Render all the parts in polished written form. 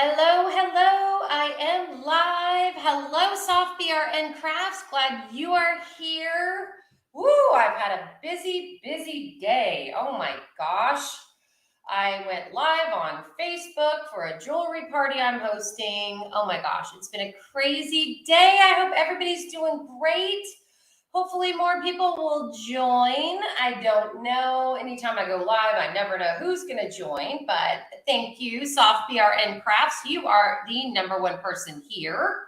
Hello, hello. I am live. Hello, Soft BRN Crafts. Glad you are here. Woo, I've had a busy day. Oh my gosh. I went live on Facebook for a jewelry party I'm hosting. Oh my gosh, it's been a crazy day. I hope everybody's doing great. Hopefully more people will join. I don't know. Anytime I go live, I never know who's going to join, but thank you, Soft BRN Crafts. You are the number one person here.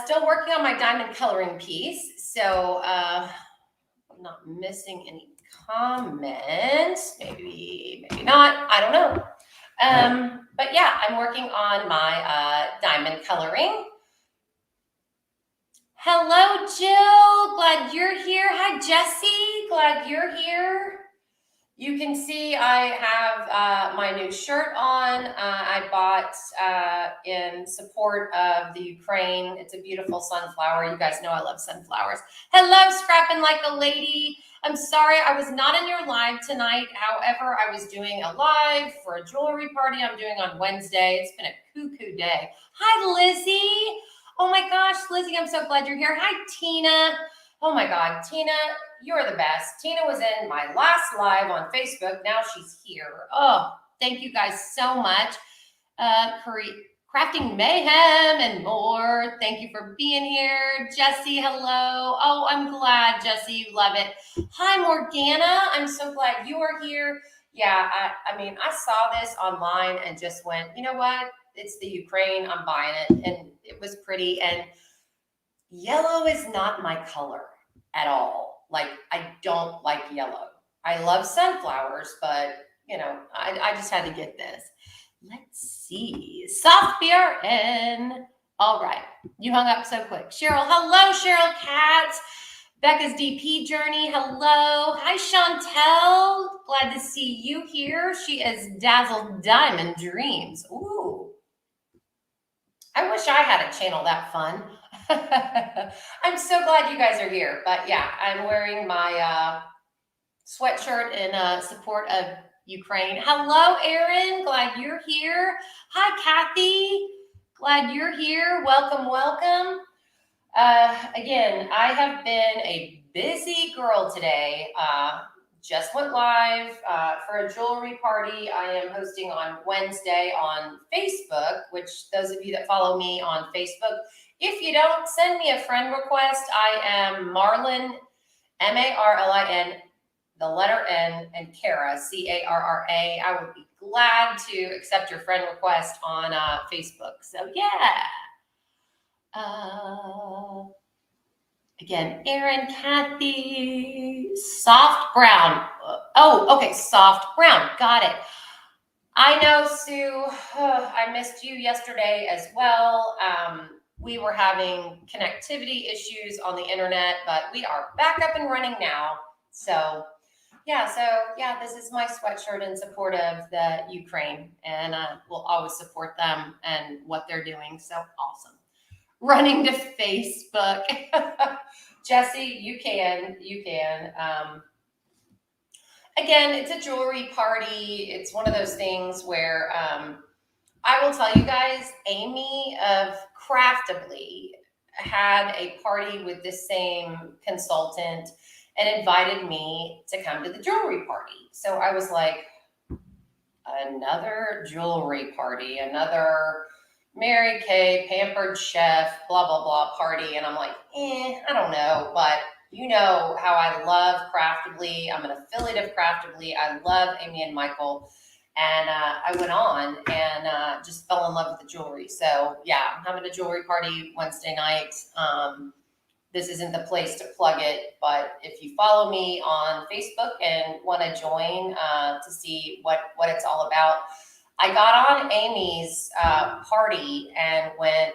Still working on my diamond coloring piece, so I'm not missing any comments. Maybe not. I don't know. But yeah, I'm working on my diamond coloring. Hello, Jill. Glad you're here. Hi, Jesse. Glad you're here. You can see I have my new shirt on. I bought in support of the Ukraine. It's a beautiful sunflower. You guys know I love sunflowers. Hello, Scrapping Like a Lady. I'm sorry I was not in your live tonight. However, I was doing a live for a jewelry party I'm doing on Wednesday. It's been a cuckoo day. Hi, Lizzie. Oh my gosh, Lizzie, I'm so glad you're here. Hi, Tina. Oh my God, Tina, you're the best. Tina was in my last live on Facebook. Now she's here. Oh, thank you guys so much. Crafting Mayhem and more. Thank you for being here. Jesse, hello. Oh, I'm glad, Jesse, you love it. Hi, Morgana. I'm so glad you are here. Yeah, I mean, I saw this online and just went, you know what? It's the Ukraine. I'm buying it. And it was pretty. And yellow is not my color at all. Like, I don't like yellow. I love sunflowers, but you know, I just had to get this. Let's see. Soft BRN. All right. You hung up so quick. Cheryl. Hello, Cheryl Katz. Becca's DP journey. Hello. Hi, Chantel. Glad to see you here. She is Dazzled Diamond Dreams. Ooh. I wish I had a channel that fun. I'm so glad you guys are here. But yeah, I'm wearing my sweatshirt in support of Ukraine. Hello, Erin. Glad you're here. Hi, Kathy. Glad you're here. Welcome, welcome. Again, I have been a busy girl today. Just went live for a jewelry party I am hosting on Wednesday on Facebook, which those of you that follow me on Facebook, if you don't, send me a friend request. I am Marlin, Marlin, the letter N, and Cara, Carra. I would be glad to accept your friend request on Facebook. So yeah. Again, Erin, Kathy, soft brown. Oh, okay, soft brown. Got it. I know, Sue. I missed you yesterday as well. We were having connectivity issues on the internet, but we are back up and running now. So yeah, this is my sweatshirt in support of the Ukraine, and we'll always support them and what they're doing. So awesome. Running to Facebook. Jesse, you can. Again, it's a jewelry party. It's one of those things where I will tell you guys, Amy of Craftably had a party with this same consultant and invited me to come to the jewelry party. So I was like, another jewelry party, another Mary Kay, pampered chef, blah, blah, blah party. And I'm like, I don't know. But you know how I love Craftably. I'm an affiliate of Craftably. I love Amy and Michael. And I went on and just fell in love with the jewelry. So yeah, I'm having a jewelry party Wednesday night. This isn't the place to plug it, but if you follow me on Facebook and want to join to see what it's all about, I got on Amy's party and went,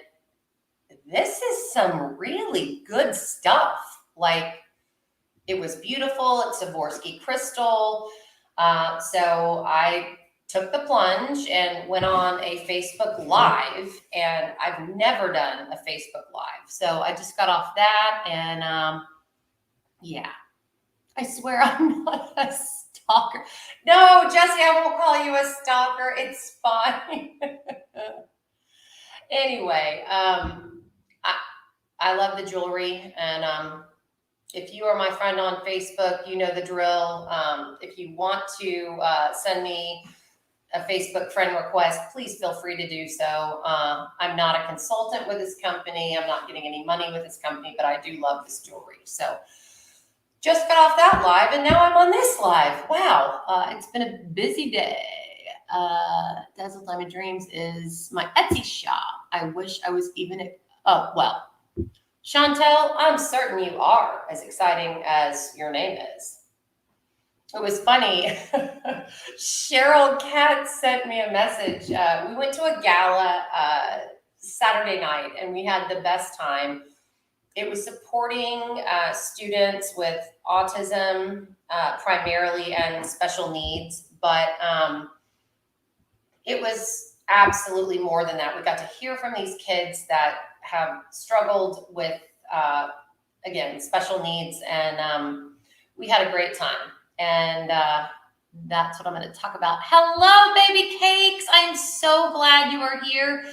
this is some really good stuff. Like, it was beautiful. It's Swarovski crystal. So I took the plunge and went on a Facebook Live, and I've never done a Facebook Live. So I just got off that, and yeah, I swear I'm not a stalker. No, Jesse, I won't call you a stalker. It's fine. Anyway, I love the jewelry, and if you are my friend on Facebook, you know the drill. If you want to send me a Facebook friend request, please feel free to do so. I'm not a consultant with this company. I'm not getting any money with this company, but I do love this jewelry. So just got off that live, and now I'm on this live. Wow, it's been a busy day. Dazzle Diamond Dreams is my Etsy shop. I wish I was even at, oh, well, Chantel, I'm certain you are as exciting as your name is. It was funny. Cheryl Katz sent me a message. We went to a gala Saturday night, and we had the best time. It was supporting students with autism primarily and special needs, but it was absolutely more than that. We got to hear from these kids that have struggled with, again, special needs, and we had a great time. And that's what I'm going to talk about. Hello, baby cakes. I'm so glad you are here.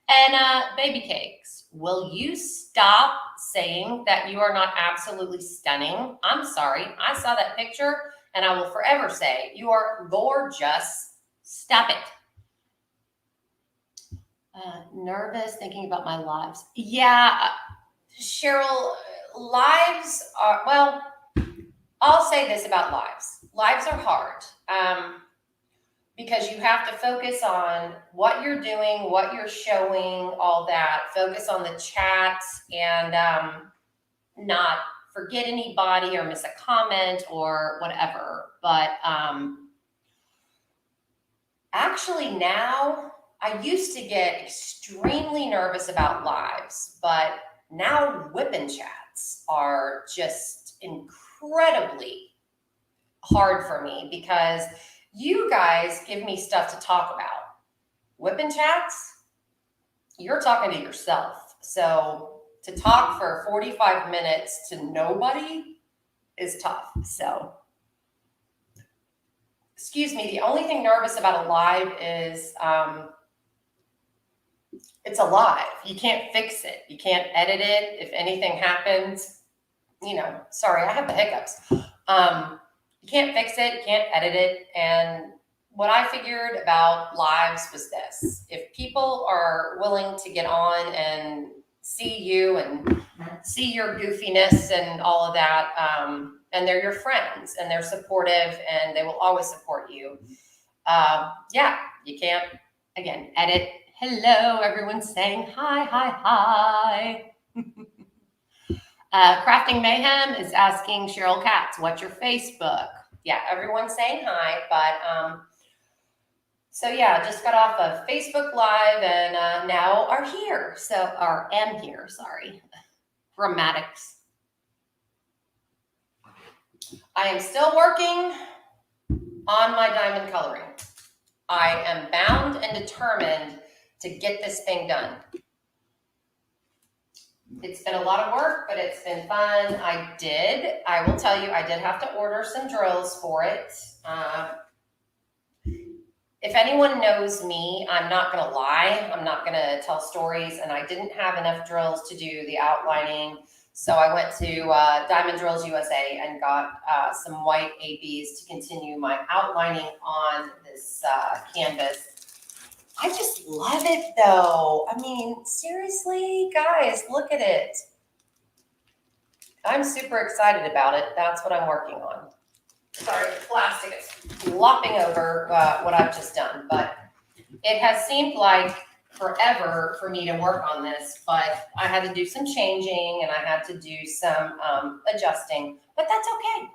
And baby cakes, will you stop saying that you are not absolutely stunning? I'm sorry. I saw that picture, and I will forever say you are gorgeous. Stop it. Nervous thinking about my lives. Yeah, Cheryl, lives are, well, I'll say this about lives. Lives are hard because you have to focus on what you're doing, what you're showing, all that. Focus on the chats and not forget anybody or miss a comment or whatever. But actually now, I used to get extremely nervous about lives, but now whipping chats are just incredibly hard for me because you guys give me stuff to talk about. Whipping chats, you're talking to yourself. So to talk for 45 minutes to nobody is tough. So, excuse me, the only thing nervous about a live is it's alive. You can't fix it. You can't edit it. If anything happens, sorry, I have the hiccups. You can't fix it. You can't edit it. And what I figured about lives was this. If people are willing to get on and see you and see your goofiness and all of that, and they're your friends and they're supportive and they will always support you. Yeah, you can't, again, edit. Hello, everyone's saying hi. Crafting Mayhem is asking Cheryl Katz, what's your Facebook? Yeah, everyone's saying hi, but so yeah, just got off of Facebook Live and now are here. Am here, sorry. Grammatics. I am still working on my diamond coloring. I am bound and determined to get this thing done. It's been a lot of work, but it's been fun. I will tell you, I did have to order some drills for it. If anyone knows me, I'm not going to lie. I'm not going to tell stories, and I didn't have enough drills to do the outlining. So I went to Diamond Drills USA and got some white ABs to continue my outlining on this canvas. I just love it though. I mean, seriously, guys, look at it. I'm super excited about it. That's what I'm working on. Sorry, the plastic is flopping over what I've just done, but it has seemed like forever for me to work on this, but I had to do some changing and I had to do some adjusting, but that's okay.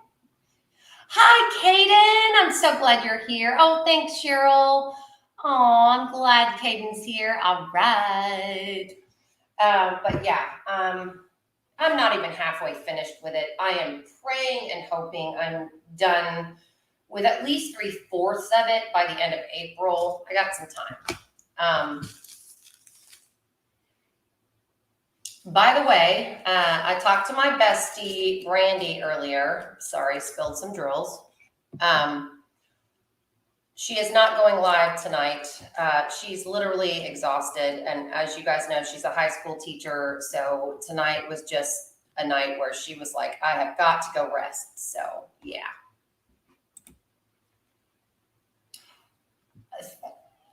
Hi, Kaden. I'm so glad you're here. Oh, thanks, Cheryl. Oh, I'm glad Caden's here. All right. But yeah, I'm not even halfway finished with it. I am praying and hoping I'm done with at least 3/4 of it by the end of April. I got some time. By the way, I talked to my bestie, Brandy, earlier. Sorry, spilled some drills. She is not going live tonight. She's literally exhausted. And as you guys know, she's a high school teacher. So tonight was just a night where she was like, I have got to go rest. So yeah.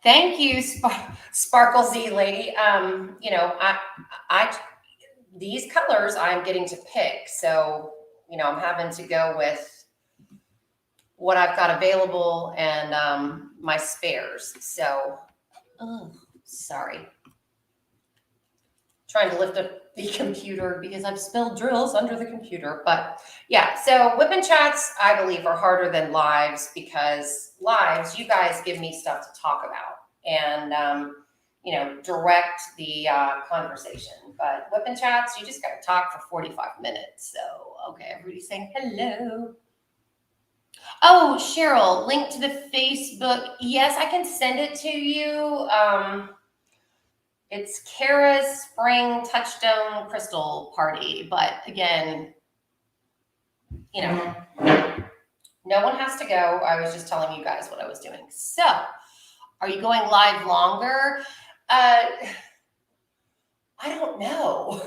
Thank you, Sparkle Z lady. I these colors I'm getting to pick. So, I'm having to go with what I've got available and my spares. So, sorry. Trying to lift up the computer because I've spilled drills under the computer. But yeah, so whip and chats, I believe, are harder than lives because lives, you guys give me stuff to talk about and, direct the conversation. But whip and chats, you just got to talk for 45 minutes. So, okay, everybody's saying hello. Oh, Cheryl, link to the Facebook. Yes, I can send it to you. It's Kara's Spring Touchstone Crystal Party. But again, no one has to go. I was just telling you guys what I was doing. So, are you going live longer? I don't know.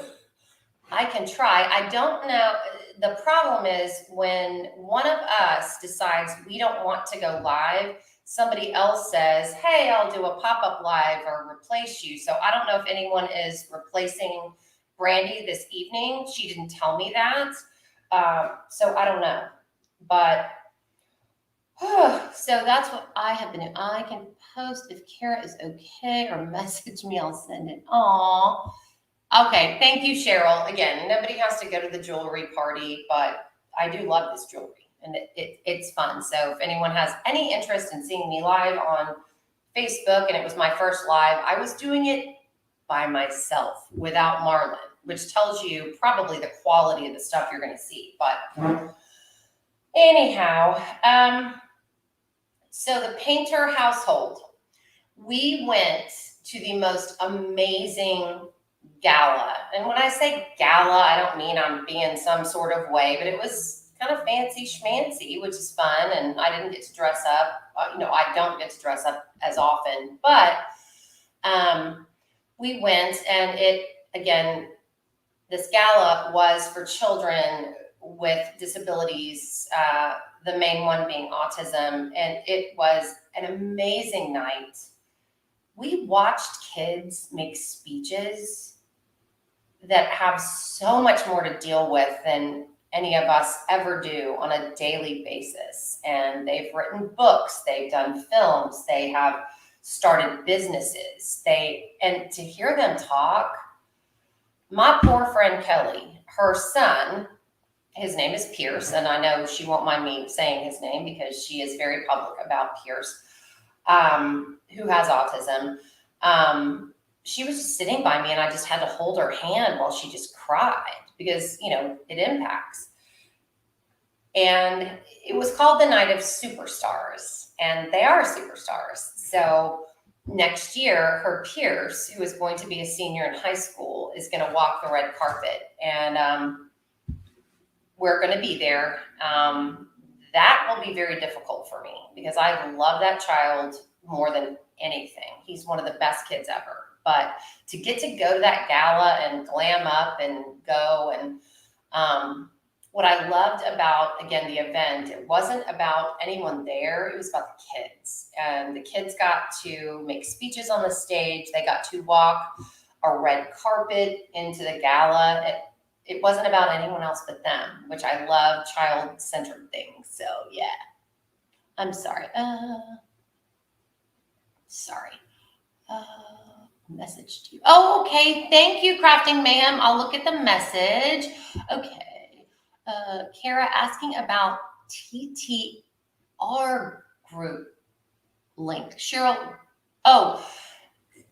I can try. I don't know. The problem is when one of us decides we don't want to go live, somebody else says, hey, I'll do a pop-up live or replace you. So I don't know if anyone is replacing Brandy this evening. She didn't tell me that. So I don't know. But so that's what I have been doing. I can post if Kara is okay or message me. I'll send it. Aww. Okay, thank you, Cheryl. Again, nobody has to go to the jewelry party, but I do love this jewelry and it's fun. So if anyone has any interest in seeing me live on Facebook, and it was my first live, I was doing it by myself without Marlon, which tells you probably the quality of the stuff you're going to see. But anyhow, so the Painter household, we went to the most amazing gala. And when I say gala, I don't mean I'm being some sort of way, but it was kind of fancy schmancy, which is fun. And I didn't get to dress up. I don't get to dress up as often, but we went, and this gala was for children with disabilities, the main one being autism. And it was an amazing night. We watched kids make speeches that have so much more to deal with than any of us ever do on a daily basis. And they've written books, they've done films, they have started businesses. And to hear them talk, my poor friend Kelly, her son, his name is Pierce, and I know she won't mind me saying his name because she is very public about Pierce, who has autism. She was just sitting by me, and I just had to hold her hand while she just cried because, it impacts. And it was called the Night of Superstars, and they are superstars. So next year, her Pierce, who is going to be a senior in high school, is going to walk the red carpet, and we're going to be there. That will be very difficult for me because I love that child more than anything. He's one of the best kids ever. But to get to go to that gala and glam up and go, and what I loved about, again, the event, it wasn't about anyone there. It was about the kids. And the kids got to make speeches on the stage. They got to walk a red carpet into the gala. It wasn't about anyone else but them, which I love child-centered things. So, yeah. I'm sorry. Message to you. Oh, okay. Thank you, Crafting Mayhem. I'll look at the message. Okay. Kara asking about TTR group link. Cheryl. Oh,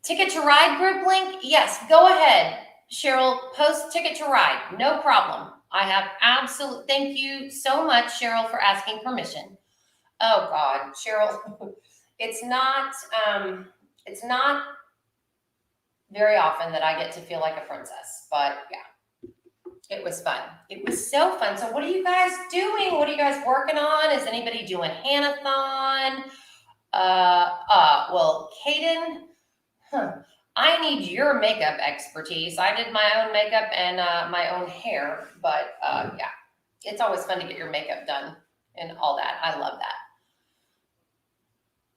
Ticket to Ride group link? Yes, go ahead. Cheryl, post Ticket to Ride. No problem. I have absolute. Thank you so much, Cheryl, for asking permission. Oh God, Cheryl, it's not very often that I get to feel like a princess, but yeah, it was fun. It was so fun. So what are you guys doing? What are you guys working on? Is anybody doing Hanathon? Well, Kaden, I need your makeup expertise. I did my own makeup and my own hair, but yeah, it's always fun to get your makeup done and all that. I love that.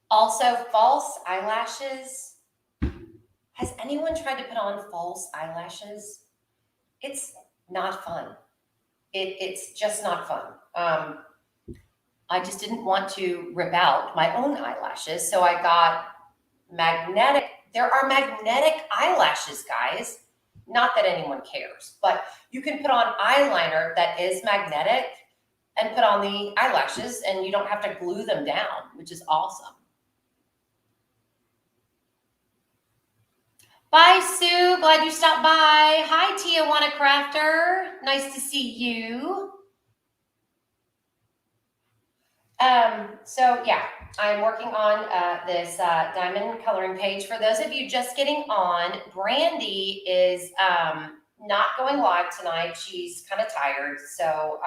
Also, false eyelashes. Has anyone tried to put on false eyelashes? It's not fun. It's just not fun. I just didn't want to rip out my own eyelashes, so I got magnetic. There are magnetic eyelashes, guys. Not that anyone cares, but you can put on eyeliner that is magnetic and put on the eyelashes, and you don't have to glue them down, which is awesome. Bye, Sue. Glad you stopped by. Hi, Tijuana Crafter. Nice to see you. So yeah, I'm working on this diamond coloring page. For those of you just getting on, Brandy is not going live tonight. She's kind of tired, so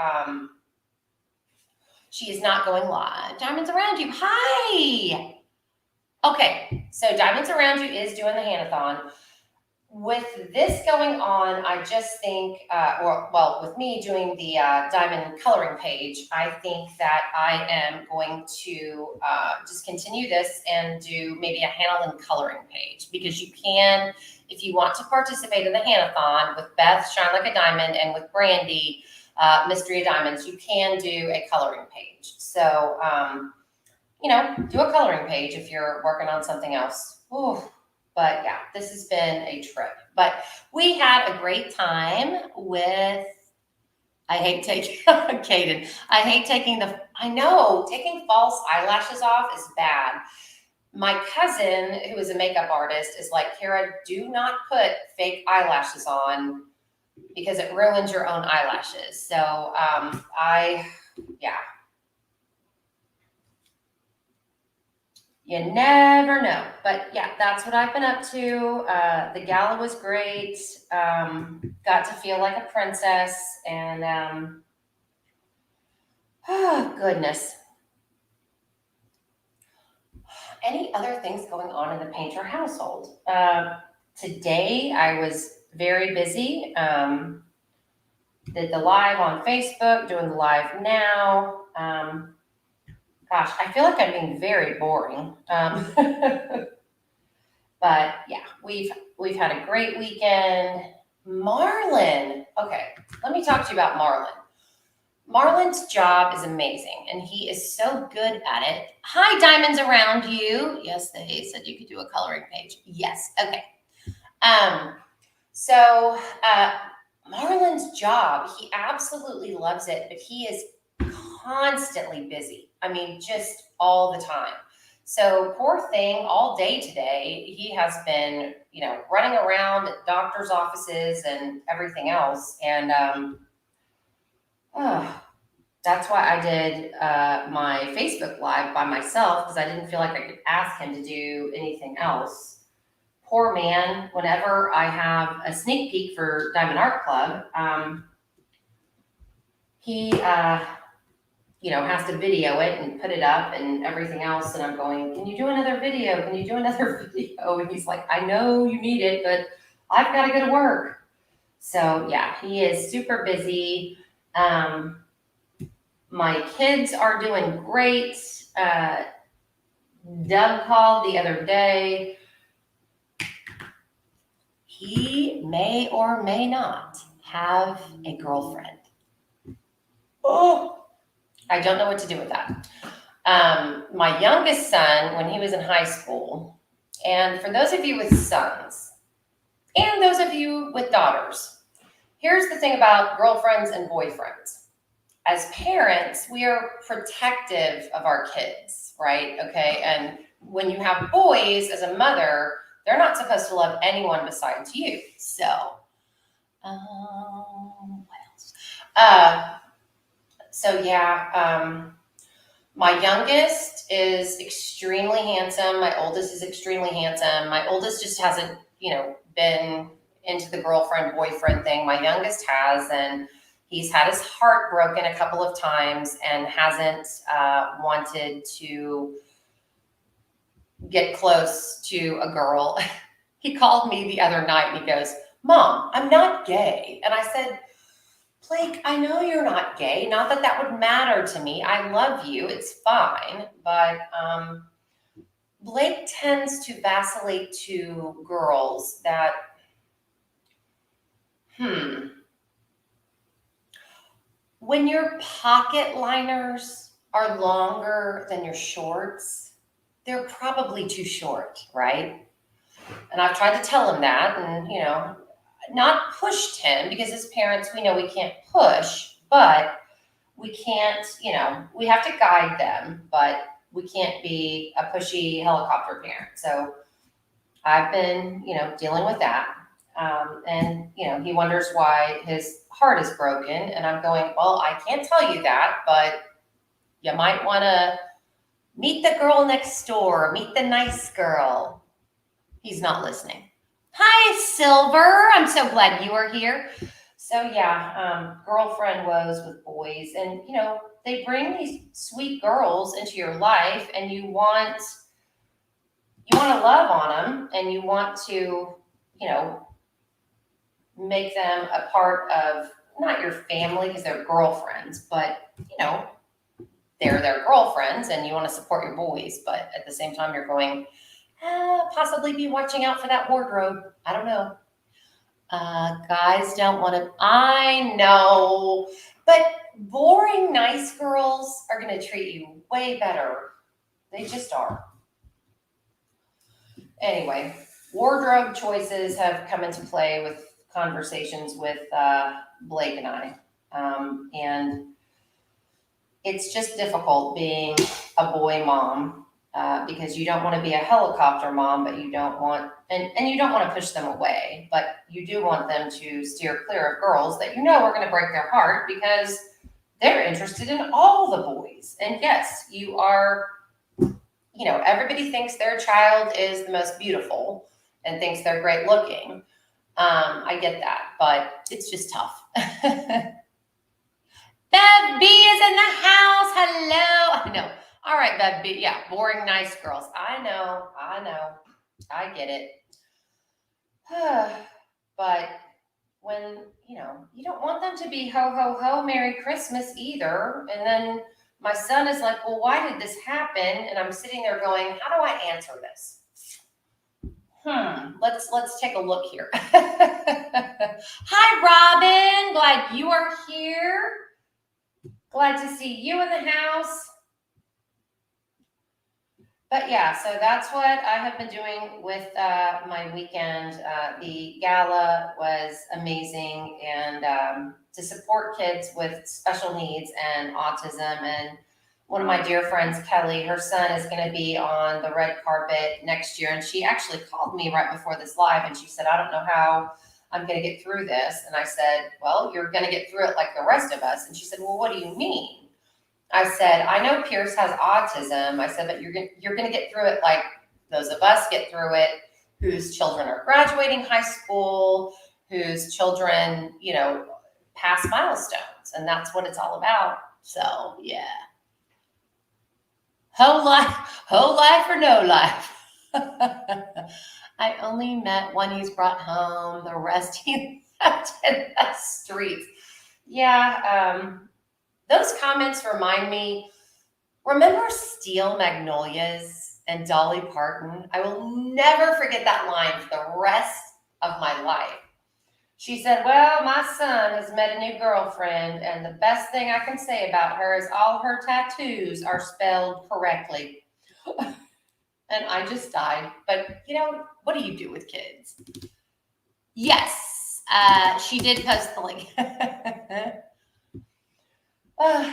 she is not going live. Diamonds Around You, hi. Okay, so Diamonds Around You is doing the Hanathon. With this going on, I just think, with me doing the diamond coloring page, I think that I am going to just continue this and do maybe a Hannah coloring page, because you can, if you want to participate in the Hanathon with Beth, Shine Like a Diamond, and with Brandy, Mystery of Diamonds, you can do a coloring page. So, do a coloring page if you're working on something else. Ooh. But yeah, this has been a trip. But we had a great time with, I hate taking, Kaden, I hate taking taking false eyelashes off is bad. My cousin, who is a makeup artist, is like, Kara, do not put fake eyelashes on because it ruins your own eyelashes. So you never know. But yeah, that's what I've been up to. The gala was great. Got to feel like a princess. And oh, goodness. Any other things going on in the Painter household? Today, I was very busy. Did the live on Facebook, doing the live now. Gosh, I feel like I'm being very boring. But yeah, we've had a great weekend. Marlon. Okay, let me talk to you about Marlon. Marlon's job is amazing, and he is so good at it. Hi, Diamonds Around You. Yes, they said you could do a coloring page. Yes, okay. So Marlon's job, he absolutely loves it, but he is constantly busy. I mean, just all the time. So poor thing, all day today, he has been, running around at doctor's offices and everything else. And that's why I did my Facebook Live by myself, because I didn't feel like I could ask him to do anything else. Poor man, whenever I have a sneak peek for Diamond Art Club, he has to video it and put it up and everything else. And I'm going, can you do another video? Can you do another video? And he's like, I know you need it, but I've got to go to work. So yeah, he is super busy. My kids are doing great. Doug called the other day. He may or may not have a girlfriend. Oh, I don't know what to do with that. My youngest son, when he was in high school, and for those of you with sons, and those of you with daughters, here's the thing about girlfriends and boyfriends. As parents, we are protective of our kids, right? Okay, and when you have boys, as a mother, they're not supposed to love anyone besides you. So, what else? My youngest is extremely handsome. My oldest is extremely handsome. My oldest just hasn't, been into the girlfriend boyfriend thing. My youngest has, and he's had his heart broken a couple of times and hasn't wanted to get close to a girl. He called me the other night and he goes, Mom, I'm not gay. And I said, Blake, I know you're not gay. Not that that would matter to me. I love you. It's fine. But Blake tends to vacillate to girls that, when your pocket liners are longer than your shorts, they're probably too short, right? And I've tried to tell him that and, not pushed him because as parents, we know we can't push, but we can't, we have to guide them, but we can't be a pushy helicopter parent. So I've been, dealing with that. And, he wonders why his heart is broken. And I'm going, well, I can't tell you that, but you might want to meet the girl next door, meet the nice girl. He's not listening. Hi, Silver. I'm so glad you are here. So yeah, girlfriend woes with boys, and they bring these sweet girls into your life, and you want to love on them, and you want to make them a part of not your family because they're girlfriends, but they're their girlfriends, and you want to support your boys, but at the same time you're going, possibly be watching out for that wardrobe. I don't know. Guys don't want to, I know, but boring nice girls are going to treat you way better. They just are. Anyway, wardrobe choices have come into play with conversations with Blake and I. And it's just difficult being a boy mom because you don't want to be a helicopter mom, but you don't want, and you don't want to push them away, but you do want them to steer clear of girls that are going to break their heart because they're interested in all the boys. And yes, you are, everybody thinks their child is the most beautiful and thinks they're great looking. I get that, but it's just tough. Bev B is in the house. Hello. I know. All right, Bev B. Yeah, boring, nice girls. I know. I get it. But when, you don't want them to be ho, ho, ho, Merry Christmas either. And then my son is like, well, why did this happen? And I'm sitting there going, how do I answer this? Let's take a look here. Hi, Robin. Glad you are here. Glad to see you in the house. But yeah, so that's what I have been doing with my weekend. The gala was amazing, and to support kids with special needs and autism. And one of my dear friends, Kelly, her son is going to be on the red carpet next year. And she actually called me right before this live, and she said, I don't know how I'm going to get through this. And I said, well, you're going to get through it like the rest of us. And she said, well, what do you mean? I said, I know Pierce has autism. I said, but you're going to get through it like those of us get through it, whose children are graduating high school, whose children, pass milestones. And that's what it's all about. So, yeah. Whole life or no life. I only met one he's brought home. The rest he left in the streets. Yeah, those comments remind me, remember Steel Magnolias and Dolly Parton? I will never forget that line for the rest of my life. She said, well, my son has met a new girlfriend, and the best thing I can say about her is all her tattoos are spelled correctly. And I just died. But, what do you do with kids? Yes, she did post the link.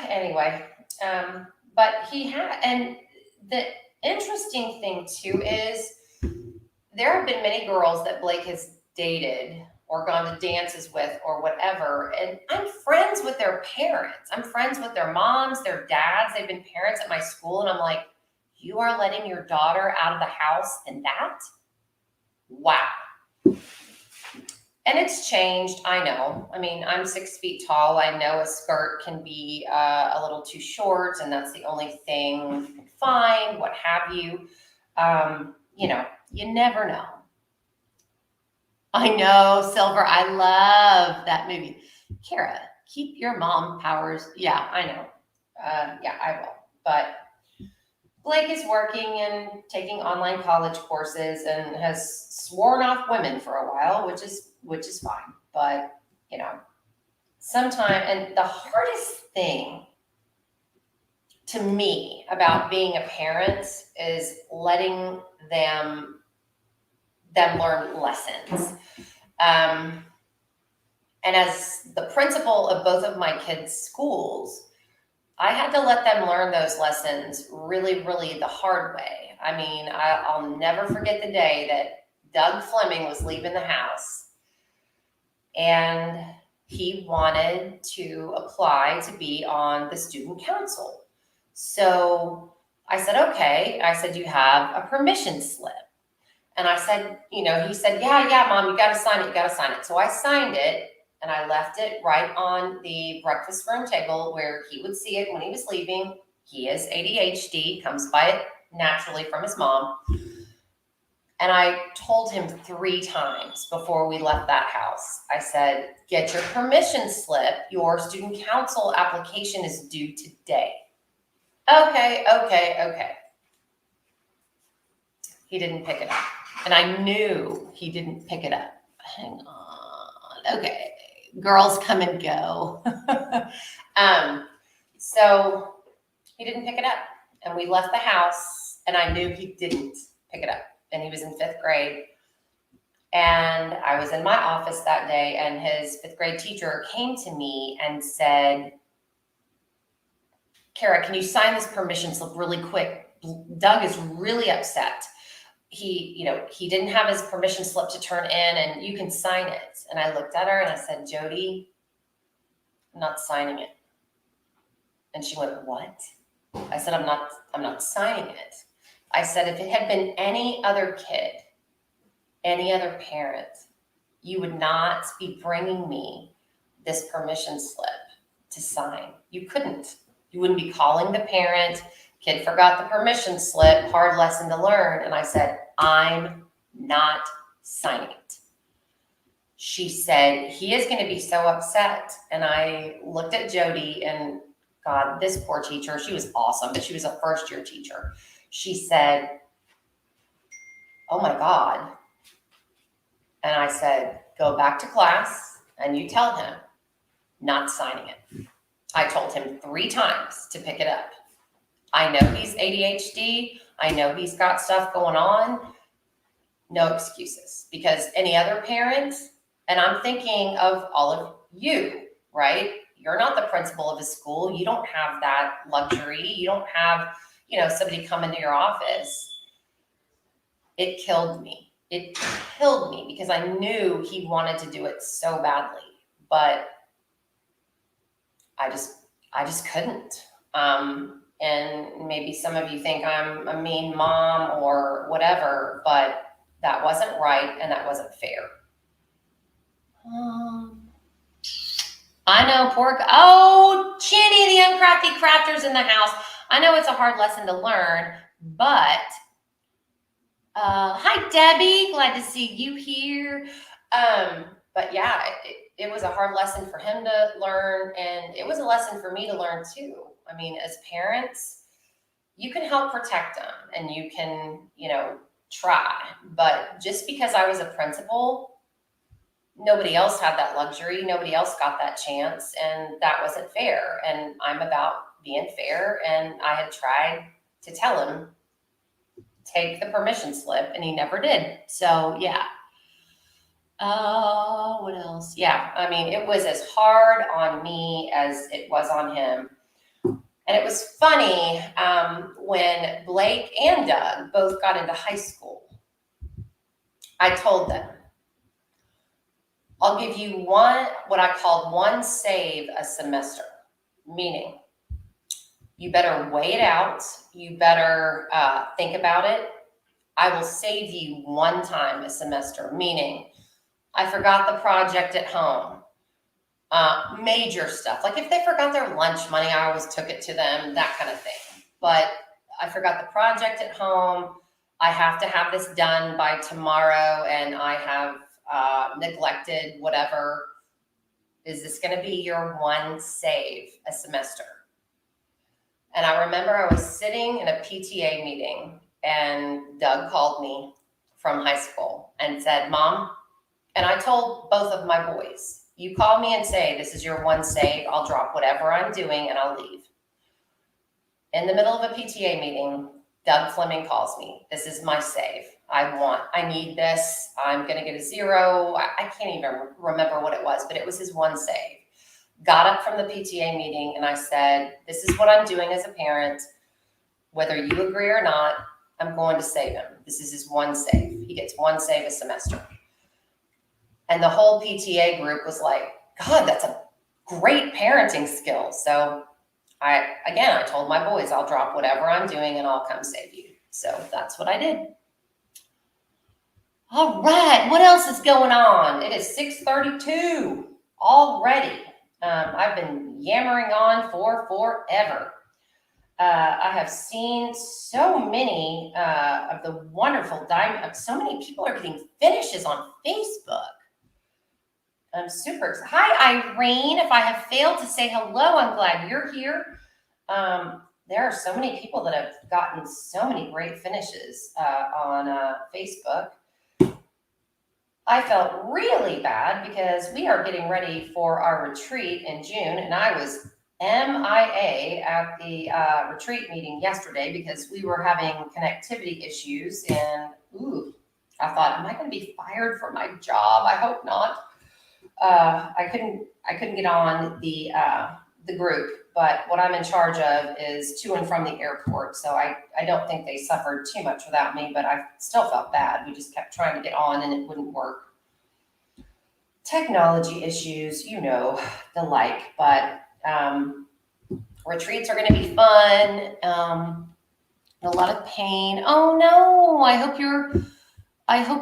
Anyway, but he had, and the interesting thing too is there have been many girls that Blake has dated or gone to dances with or whatever, and I'm friends with their parents. I'm friends with their moms, their dads. They've been parents at my school, and I'm like, you are letting your daughter out of the house and that? Wow. And it's changed, I know. I mean, I'm 6 feet tall. I know a skirt can be a little too short, and that's the only thing you can find, what have you. You never know. I know, Silver. I love that movie. Kara, keep your mom powers. Yeah, I know. Yeah, I will. But Blake is working and taking online college courses and has sworn off women for a while, which is fine. But you know, sometimes, and the hardest thing to me about being a parent is letting them learn lessons. Um, and as the principal of both of my kids' schools, I had to let them learn those lessons really, really the hard way. I mean, I'll never forget the day that Doug Fleming was leaving the house and he wanted to apply to be on the student council. So I said, okay. I said, you have a permission slip. And I said, he said, yeah, Mom, you got to sign it. You got to sign it. So I signed it and I left it right on the breakfast room table where he would see it when he was leaving. He has ADHD, comes by it naturally from his mom. And I told him 3 times before we left that house, I said, get your permission slip. Your student council application is due today. Okay. He didn't pick it up. And I knew he didn't pick it up. Hang on. Okay. Girls come and go. So he didn't pick it up. And we left the house and I knew he didn't pick it up. And he was in 5th grade. And I was in my office that day and his 5th grade teacher came to me and said, Kara, can you sign this permission slip really quick? Doug is really upset. He didn't have his permission slip to turn in and you can sign it. And I looked at her and I said, Jody, I'm not signing it. And she went, what? I said, I'm not signing it. I said, if it had been any other kid, any other parent, you would not be bringing me this permission slip to sign. You couldn't. You wouldn't be calling the parent. Kid forgot the permission slip, hard lesson to learn. And I said, I'm not signing it. She said, he is going to be so upset. And I looked at Jody and God, this poor teacher, she was awesome, but she was a first-year teacher. She said, oh my God. And I said, go back to class and you tell him not signing it. I told him 3 times to pick it up. I know he's ADHD. I know he's got stuff going on. No excuses. Because any other parent, and I'm thinking of all of you, right? You're not the principal of a school. You don't have that luxury. You don't have, somebody come into your office. It killed me. It killed me because I knew he wanted to do it so badly, but I just couldn't. And maybe some of you think I'm a mean mom or whatever, but that wasn't right and that wasn't fair. I know, Chinny, the uncrafty crafter's in the house. I know it's a hard lesson to learn, but hi, Debbie. Glad to see you here. But yeah, it was a hard lesson for him to learn, and it was a lesson for me to learn too. I mean, as parents, you can help protect them and you can, try. But just because I was a principal, nobody else had that luxury. Nobody else got that chance, and that wasn't fair. And I'm about being fair, and I had tried to tell him, take the permission slip, and he never did. So yeah. What else? Yeah, I mean, it was as hard on me as it was on him. And it was funny when Blake and Doug both got into high school. I told them, I'll give you what I called one save a semester, meaning you better weigh it out. You better think about it. I will save you one time a semester, meaning I forgot the project at home. Major stuff. Like if they forgot their lunch money, I always took it to them, that kind of thing. But I forgot the project at home. I have to have this done by tomorrow, and I have neglected whatever. Is this going to be your one save a semester? And I remember I was sitting in a PTA meeting, and Doug called me from high school and said, Mom, and I told both of my boys, you call me and say, this is your one save, I'll drop whatever I'm doing and I'll leave. In the middle of a PTA meeting, Doug Fleming calls me. This is my save. I need this. I'm going to get a 0. I can't even remember what it was, but it was his one save. Got up from the PTA meeting and I said, this is what I'm doing as a parent. Whether you agree or not, I'm going to save him. This is his one save. He gets one save a semester. And the whole PTA group was like, God, that's a great parenting skill. So I told my boys, I'll drop whatever I'm doing and I'll come save you. So that's what I did. All right, what else is going on? It is 6:32 already. I've been yammering on for forever. I have seen so many of the wonderful so many people are getting finishes on Facebook. I'm super excited. Hi, Irene. If I have failed to say hello, I'm glad you're here. There are so many people that have gotten so many great finishes on Facebook. I felt really bad because we are getting ready for our retreat in June, and I was MIA at the retreat meeting yesterday because we were having connectivity issues, and I thought, am I going to be fired from my job? I hope not. I couldn't get on the group, but what I'm in charge of is to and from the airport. So I don't think they suffered too much without me, but I still felt bad. We just kept trying to get on and it wouldn't work. Technology issues, the like, but retreats are going to be fun. A lot of pain. Oh no, I hope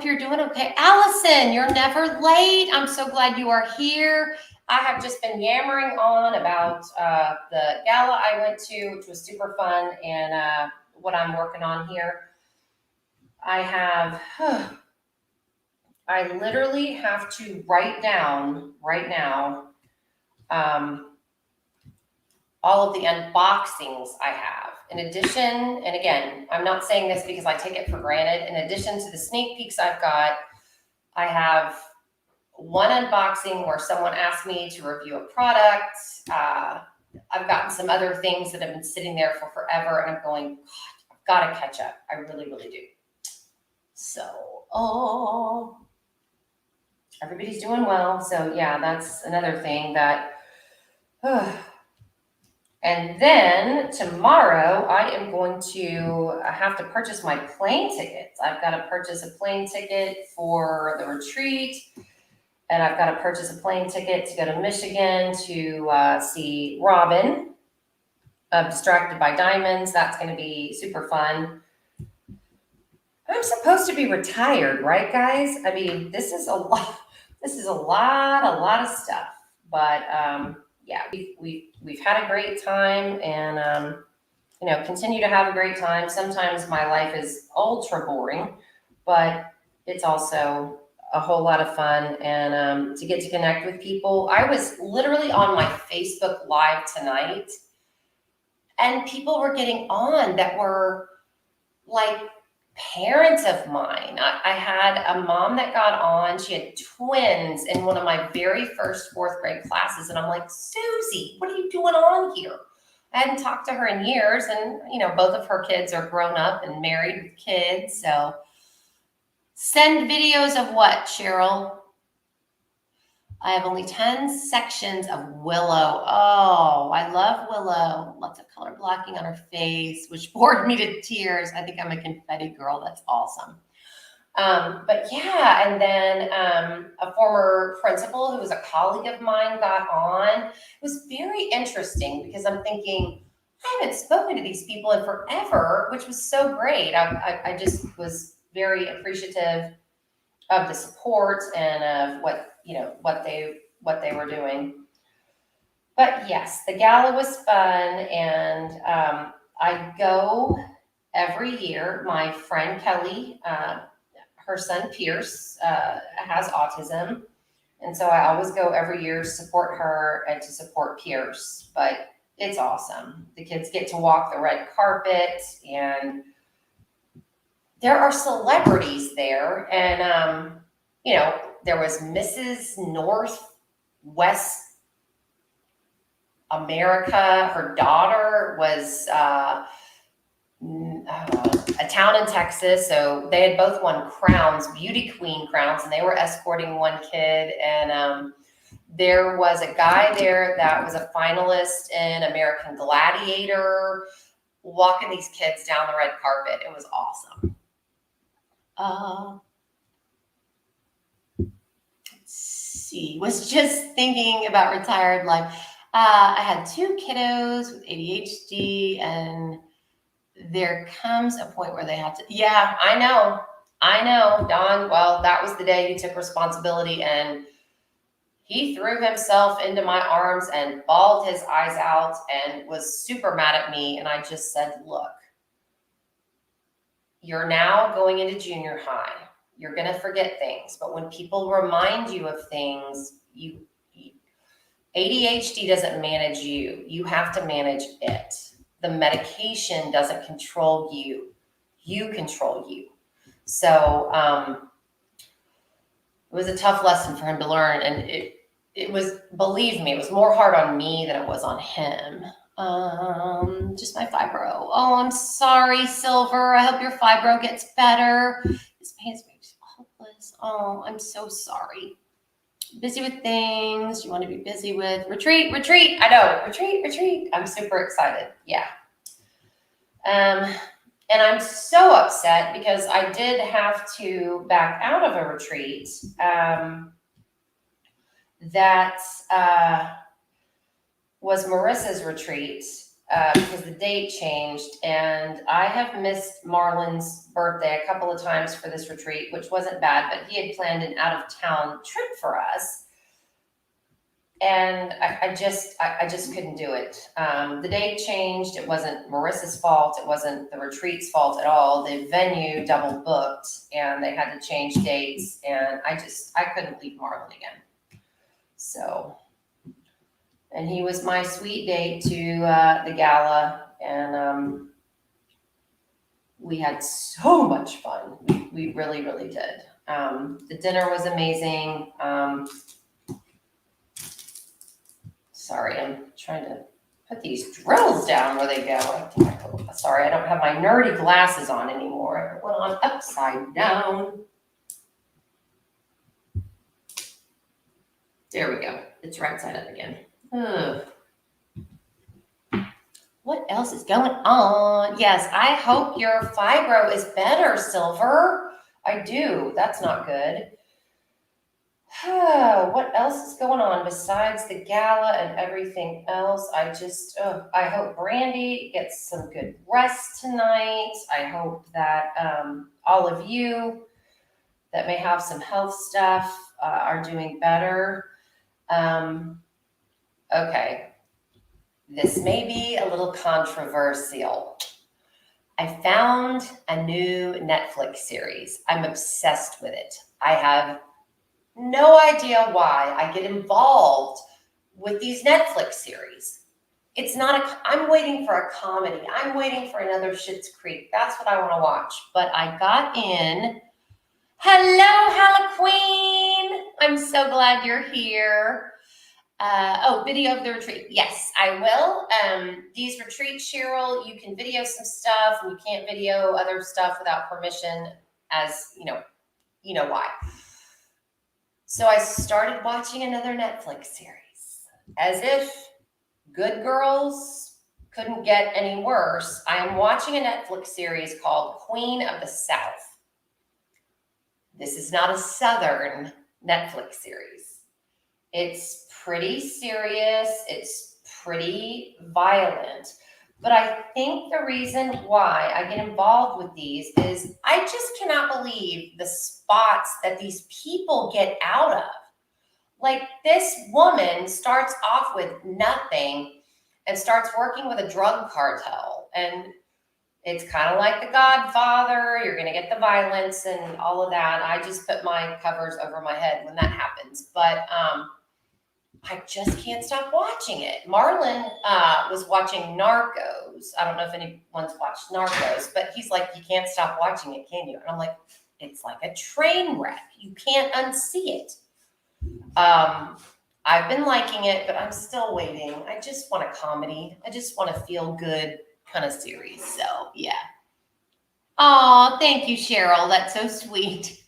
you're doing okay. Allison, you're never late. I'm so glad you are here. I have just been yammering on about the gala I went to, which was super fun, and what I'm working on here. I literally have to write down right now all of the unboxings I have. In addition, and again, I'm not saying this because I take it for granted. In addition to the sneak peeks I've got, I have one unboxing where someone asked me to review a product. I've gotten some other things that have been sitting there for forever, and I'm going, God, I've got to catch up. I really, really do. So, everybody's doing well. So yeah, that's another thing that, and then tomorrow I am going to have to purchase my plane tickets. I've got to purchase a plane ticket for the retreat, and I've got to purchase a plane ticket to go to Michigan to see Robin of Distracted by Diamonds. That's going to be super fun. I'm supposed to be retired, right, guys? I mean, this is a lot. This is a lot of stuff. But yeah, we've had a great time, and continue to have a great time. Sometimes my life is ultra boring, but it's also a whole lot of fun, and to get to connect with people. I was literally on my Facebook Live tonight, and people were getting on that were like parents of mine. I had a mom that got on. She had twins in one of my very first 4th grade classes. And I'm like, Susie, what are you doing on here? I hadn't talked to her in years. And, both of her kids are grown up and married with kids. So send videos of what, Cheryl? I have only 10 sections of Willow. Oh, I love Willow. Lots of color blocking on her face, which bored me to tears. I think I'm a confetti girl. That's awesome. But yeah, and then a former principal who was a colleague of mine got on. It was very interesting because I'm thinking, I haven't spoken to these people in forever, which was so great. I just was very appreciative of the support and of what they were doing. But yes, the gala was fun, and I go every year, my friend Kelly, her son Pierce, has autism. And so I always go every year to support her and to support Pierce. But it's awesome. The kids get to walk the red carpet, and there are celebrities there. And, there was Mrs. Northwest America. Her daughter was a town in Texas. So they had both won crowns, beauty queen crowns, and they were escorting one kid. And there was a guy there that was a finalist in American Gladiator, walking these kids down the red carpet. It was awesome. Let's see. Was just thinking about retired life. I had 2 kiddos with ADHD, and there comes a point where they have to. Yeah, I know, Don. Well, that was the day he took responsibility, and he threw himself into my arms and bawled his eyes out and was super mad at me. And I just said, look, you're now going into junior high. You're going to forget things. But when people remind you of things, ADHD doesn't manage you. You have to manage it. The medication doesn't control you. You control you. So it was a tough lesson for him to learn. And it was, believe me, it was more hard on me than it was on him. Just my fibro. Oh, I'm sorry, Silver. I hope your fibro gets better. This pain's makes me hopeless. Oh, I'm so sorry. Busy with things you want to be busy with. Retreat. I know. Retreat. I'm super excited. Yeah. And I'm so upset because I did have to back out of a retreat. That was Marissa's retreat because the date changed, and I have missed Marlon's birthday a couple of times for this retreat, which wasn't bad, but he had planned an out-of-town trip for us, and I just couldn't do it. The date changed. It wasn't Marissa's fault. It wasn't the retreat's fault at all. The venue double booked, and they had to change dates, and I couldn't leave Marlon again. So, and he was my sweet date to the gala, and we had so much fun. We really, really did. The dinner was amazing. Sorry, I'm trying to put these drills down where they go. Sorry, I don't have my nerdy glasses on anymore. I went on upside down. There we go. It's right side up again. Ugh. What else is going on? Yes, I hope your fibro is better, Silver. I do. That's not good. What else is going on besides the gala and everything else? I hope Brandy gets some good rest tonight. I hope that all of you that may have some health stuff are doing better. Okay, this may be a little controversial. I found a new Netflix series. I'm obsessed with it. I have no idea why I get involved with these Netflix series. It's not I'm waiting for a comedy. I'm waiting for another Schitt's Creek. That's what I want to watch. But I got in. Hello, Queen. I'm so glad you're here. Video of the retreat. Yes, I will. These retreats, Cheryl, you can video some stuff, and you can't video other stuff without permission, as you know why. So I started watching another Netflix series. As if Good Girls couldn't get any worse, I am watching a Netflix series called Queen of the South. This is not a Southern Netflix series. It's pretty serious. It's pretty violent. But I think the reason why I get involved with these is I just cannot believe the spots that these people get out of. Like, this woman starts off with nothing and starts working with a drug cartel. And It's kind of like The Godfather. You're going to get the violence and all of that. I just put my covers over my head when that happens. But I just can't stop watching it. Marlon was watching Narcos. I don't know if anyone's watched Narcos, but he's like, you can't stop watching it, can you? And I'm like, it's like a train wreck. You can't unsee it. I've been liking it, but I'm still waiting. I just want a comedy. I just want a feel good kind of series. So yeah. Oh, thank you, Cheryl. That's so sweet.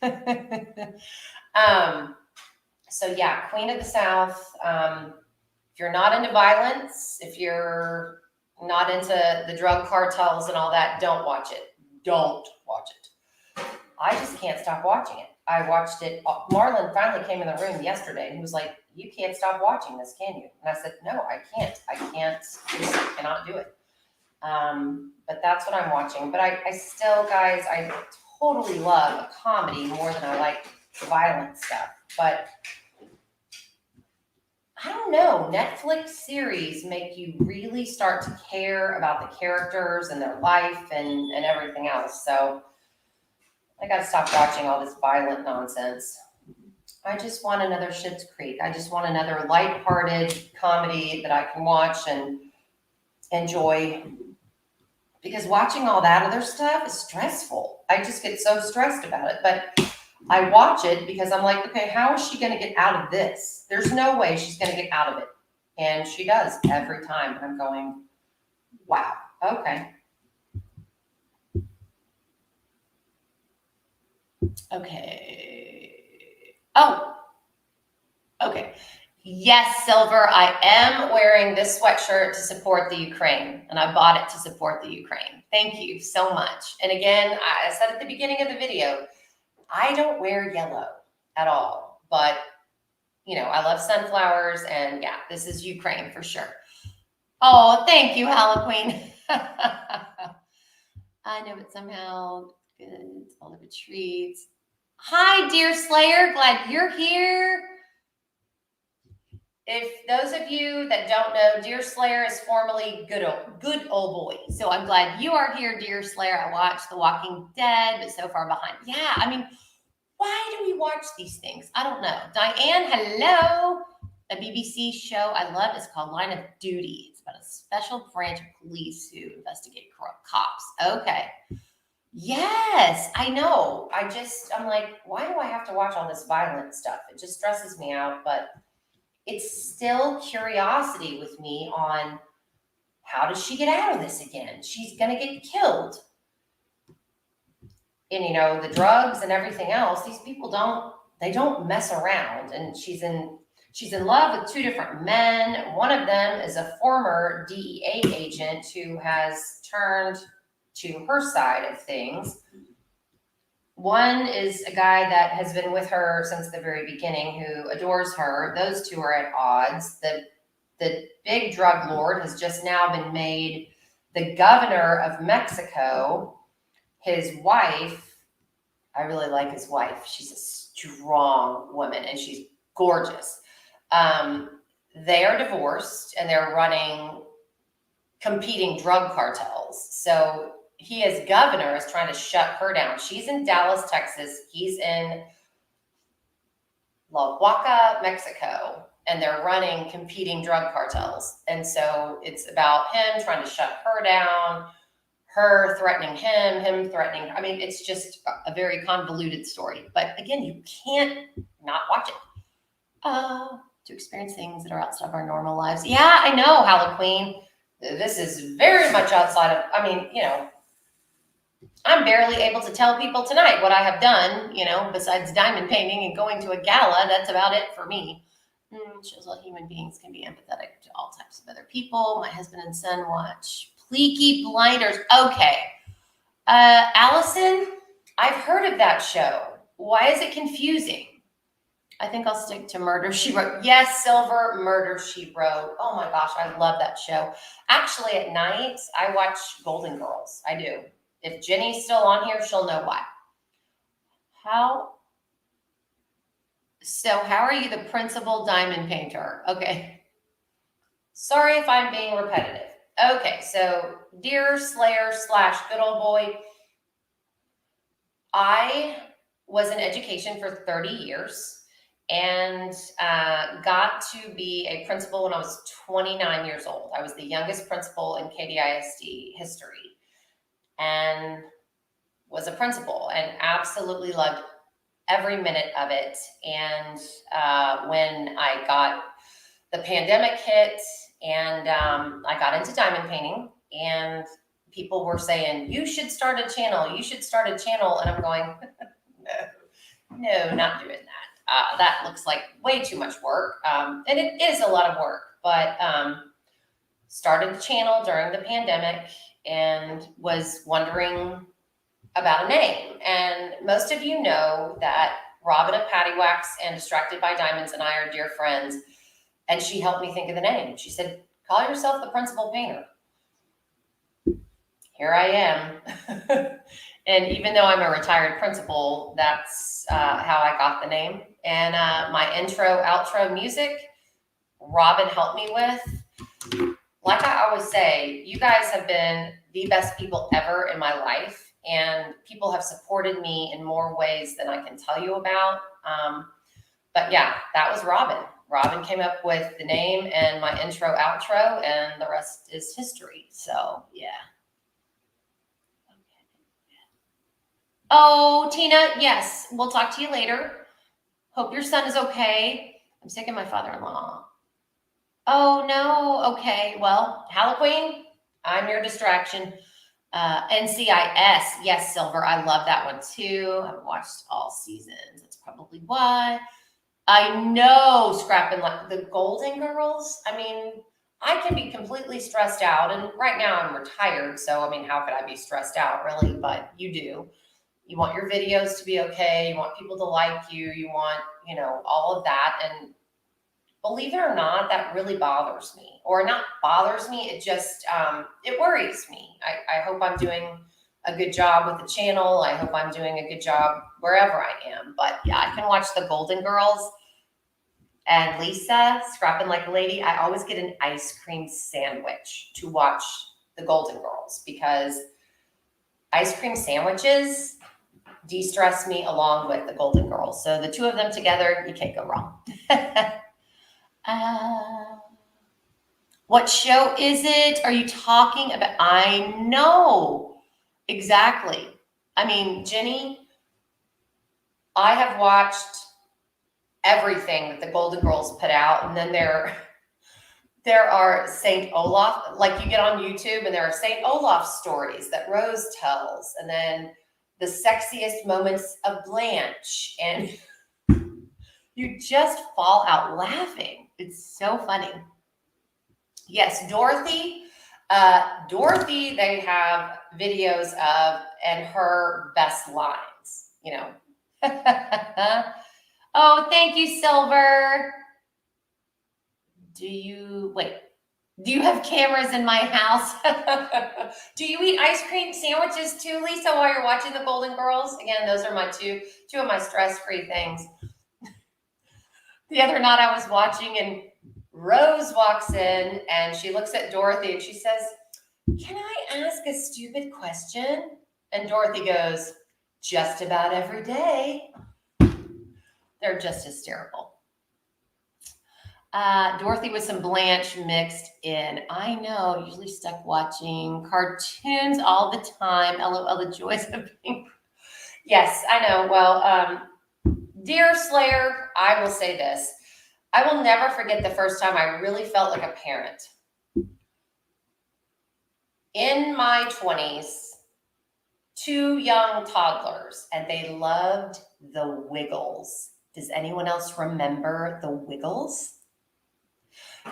So yeah, Queen of the South. If you're not into violence, if you're not into the drug cartels and all that, don't watch it. Don't watch it. I just can't stop watching it. I watched it. Marlon finally came in the room yesterday and he was like, you can't stop watching this, can you? And I said, no, I can't. I cannot do it. But that's what I'm watching. But I still, guys, I totally love a comedy more than I like violent stuff. But I don't know, Netflix series make you really start to care about the characters and their life and everything else. So I got to stop watching all this violent nonsense. I just want another Schitt's Creek. I just want another lighthearted comedy that I can watch and enjoy. Because watching all that other stuff is stressful. I just get so stressed about it. But I watch it because I'm like, okay, how is she going to get out of this? There's no way she's going to get out of it. And she does every time. And I'm going, wow, okay. Okay. Oh, okay. Yes, Silver, I am wearing this sweatshirt to support the Ukraine, and I bought it to support the Ukraine. Thank you so much. And again, I said at the beginning of the video, I don't wear yellow at all, but you know, I love sunflowers, and yeah, this is Ukraine for sure. Oh, thank you, Halloween. I know it somehow good. All the retreats. Hi, dear Slayer. Glad you're here. If those of you that don't know, Dear Slayer is formerly Good Old Boy. So I'm glad you are here, Dear Slayer. I watched The Walking Dead, but so far behind. Yeah, I mean, why do we watch these things? I don't know. Diane, hello. A BBC show I love is called Line of Duty. It's about a special branch of police who investigate corrupt cops. Okay. Yes, I know. I'm like, why do I have to watch all this violent stuff? It just stresses me out, but it's still curiosity with me on how does she get out of this again? She's going to get killed. And, you know, the drugs and everything else, these people don't mess around. And she's in love with two different men. One of them is a former DEA agent who has turned to her side of things. One is a guy that has been with her since the very beginning who adores her. Those two are at odds. The big drug lord has just now been made the governor of Mexico. His wife, I really like his wife. She's a strong woman and she's gorgeous. They are divorced and they're running competing drug cartels. So he, as governor, is trying to shut her down. She's in Dallas, Texas. He's in La Huaca, Mexico, and they're running competing drug cartels. And so it's about him trying to shut her down, her threatening him threatening. I mean, it's just a very convoluted story. But again, you can't not watch it to experience things that are outside of our normal lives. Yeah, I know, Halloween. This is very much outside of, I mean, you know, I'm barely able to tell people tonight what I have done, you know, besides diamond painting and going to a gala. That's about it for me. Shows how human beings can be empathetic to all types of other people. My husband and son watch Peaky Blinders. Okay. Allison, I've heard of that show. Why is it confusing? I think I'll stick to Murder, She Wrote. Yes, Silver, Murder, She Wrote. Oh my gosh, I love that show. Actually, at night, I watch Golden Girls. I do. If Jenny's still on here, she'll know why. How are you the principal diamond painter? Okay. Sorry if I'm being repetitive. Okay, so dear Slayer / good old boy, I was in education for 30 years and got to be a principal when I was 29 years old. I was the youngest principal in KDISD history and was a principal and absolutely loved every minute of it. And when I got the pandemic hit and I got into diamond painting, and people were saying, you should start a channel, you should start a channel. And I'm going, no, not doing that. That looks like way too much work. And it is a lot of work, but started the channel during the pandemic and was wondering about a name. And most of you know that Robin of Pattywax and Distracted by Diamonds and I are dear friends. And she helped me think of the name. She said, call yourself the principal painter. Here I am. And even though I'm a retired principal, that's how I got the name. And my intro, outro music, Robin helped me with. Like I always say, you guys have been the best people ever in my life. And people have supported me in more ways than I can tell you about. But yeah, that was Robin. Robin came up with the name and my intro, outro, and the rest is history. So yeah. Oh, Tina, yes, we'll talk to you later. Hope your son is okay. I'm sick of my father-in-law. Oh, no. Okay. Well, Halloween, I'm your distraction. NCIS. Yes, Silver. I love that one too. I've watched all seasons. That's probably why. I know Scrapping like the Golden Girls. I mean, I can be completely stressed out. And right now I'm retired. So, I mean, how could I be stressed out really? But you do. You want your videos to be okay. You want people to like you. You want, all of that. And believe it or not, that really bothers me. Or not bothers me. It just, it worries me. I hope I'm doing a good job with the channel. I hope I'm doing a good job wherever I am. But yeah, I can watch the Golden Girls and Lisa, Scrapping Like a Lady. I always get an ice cream sandwich to watch the Golden Girls because ice cream sandwiches de-stress me along with the Golden Girls. So the two of them together, you can't go wrong. What show is it? Are you talking about? I know. Exactly. I mean, Jenny, I have watched everything that the Golden Girls put out. And then there are St. Olaf, like you get on YouTube and there are St. Olaf stories that Rose tells. And then the sexiest moments of Blanche. And you just fall out laughing. It's so funny. Yes, Dorothy. Dorothy, they have videos of and her best lines, Oh, thank you, Silver. Do you have cameras in my house? Do you eat ice cream sandwiches too, Lisa, while you're watching the Golden Girls? Again, those are my two of my stress-free things. The other night I was watching and Rose walks in and she looks at Dorothy and she says, can I ask a stupid question? And Dorothy goes, just about every day. They're just hysterical. Dorothy with some Blanche mixed in. I know, usually stuck watching cartoons all the time. LOL, the joys of being. Yes, I know. Well, dear Slayer, I will say this. I will never forget the first time I really felt like a parent. In my 20s, 2 young toddlers, and they loved the Wiggles. Does anyone else remember the Wiggles?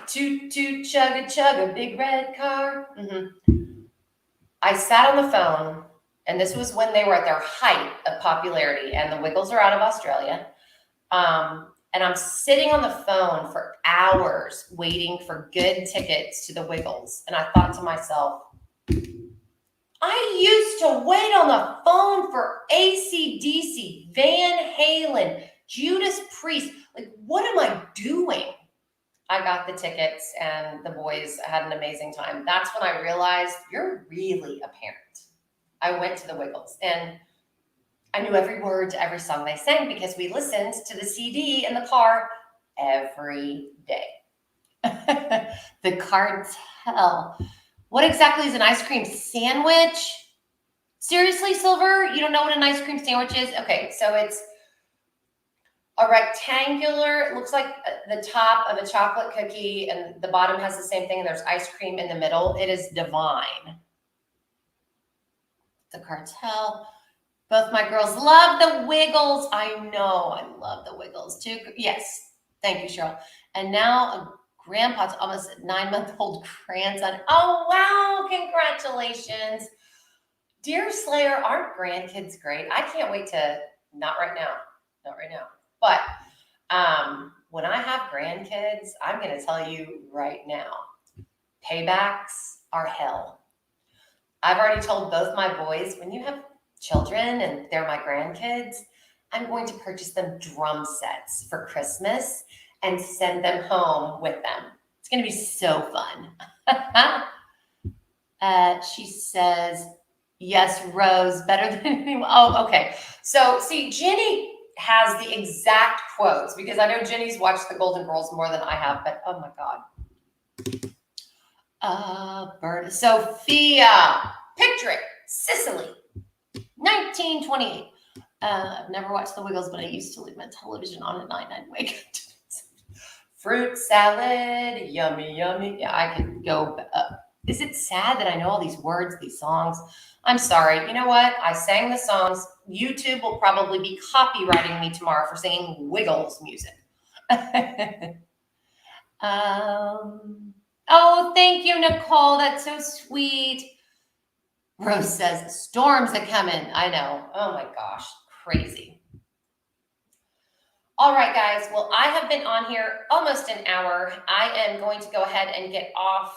Toot, toot, chugga, chugga, big red car. Mm-hmm. I sat on the phone, and this was when they were at their height of popularity, and the Wiggles are out of Australia. And I'm sitting on the phone for hours waiting for good tickets to the Wiggles. And I thought to myself, I used to wait on the phone for AC/DC, Van Halen, Judas Priest. Like, what am I doing? I got the tickets and the boys had an amazing time. That's when I realized you're really a parent. I went to the Wiggles and I knew every word to every song they sang because we listened to the CD in the car every day. The cartel. What exactly is an ice cream sandwich? Seriously, Silver? You don't know what an ice cream sandwich is? Okay, so it's a rectangular, it looks like the top of a chocolate cookie and the bottom has the same thing and there's ice cream in the middle. It is divine. The cartel. Both my girls love the Wiggles. I know, I love the Wiggles too. Yes, thank you, Cheryl. And now a grandpa's almost a 9-month-old grandson. Oh, wow, congratulations. Dear Slayer, aren't grandkids great? I can't wait to, not right now, but when I have grandkids, I'm going to tell you right now, paybacks are hell. I've already told both my boys, when you have children and they're my grandkids, I'm going to purchase them drum sets for Christmas and send them home with them. It's going to be so fun. She says, yes, Rose, better than anyone. Oh, okay. So see, Jenny has the exact quotes because I know Jenny's watched the Golden Girls more than I have, but oh my God. Berta, Sophia, picture it, Sicily, 1928. I've never watched the Wiggles, but I used to leave my television on at night and I'd wake up to fruit salad, yummy, yummy. Yeah, I could go. Is it sad that I know all these words, these songs? I'm sorry. You know what? I sang the songs. YouTube will probably be copywriting me tomorrow for singing Wiggles music. Oh, thank you, Nicole. That's so sweet. Rose says, storms are coming. I know. Oh my gosh. Crazy. All right, guys. Well, I have been on here almost an hour. I am going to go ahead and get off.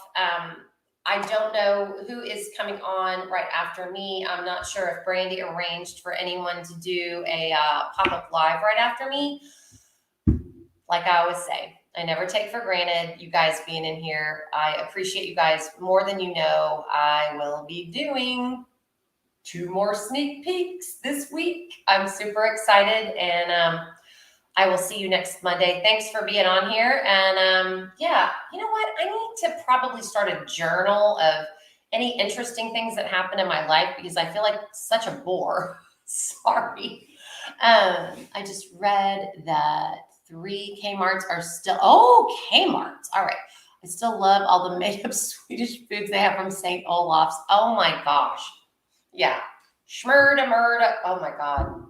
I don't know who is coming on right after me. I'm not sure if Brandy arranged for anyone to do a pop-up live right after me. Like I always say, I never take for granted you guys being in here. I appreciate you guys more than you know. I will be doing 2 more sneak peeks this week. I'm super excited and I will see you next Monday. Thanks for being on here. And yeah, you know what? I need to probably start a journal of any interesting things that happen in my life because I feel like such a bore. Sorry. I just read that 3 Kmarts are still, Kmarts. All right. I still love all the made up Swedish foods they have from St. Olaf's. Oh my gosh. Yeah. Schmurda, murda. Oh my God.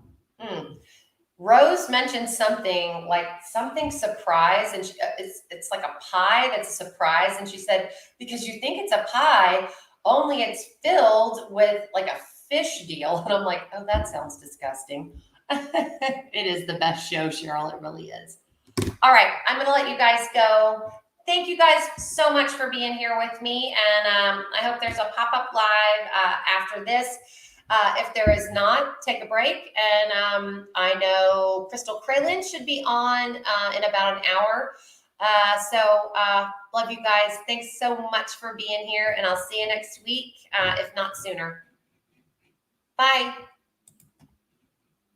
Rose mentioned something like something surprise, and it's like a pie that's a surprise. And she said, because you think it's a pie, only it's filled with like a fish deal. And I'm like, oh, that sounds disgusting. It is the best show, Cheryl. It really is. All right, I'm going to let you guys go. Thank you guys so much for being here with me. And I hope there's a pop-up live after this. If there is not, take a break. And I know Crystal Kralin should be on in about an hour. Love you guys. Thanks so much for being here. And I'll see you next week, if not sooner. Bye.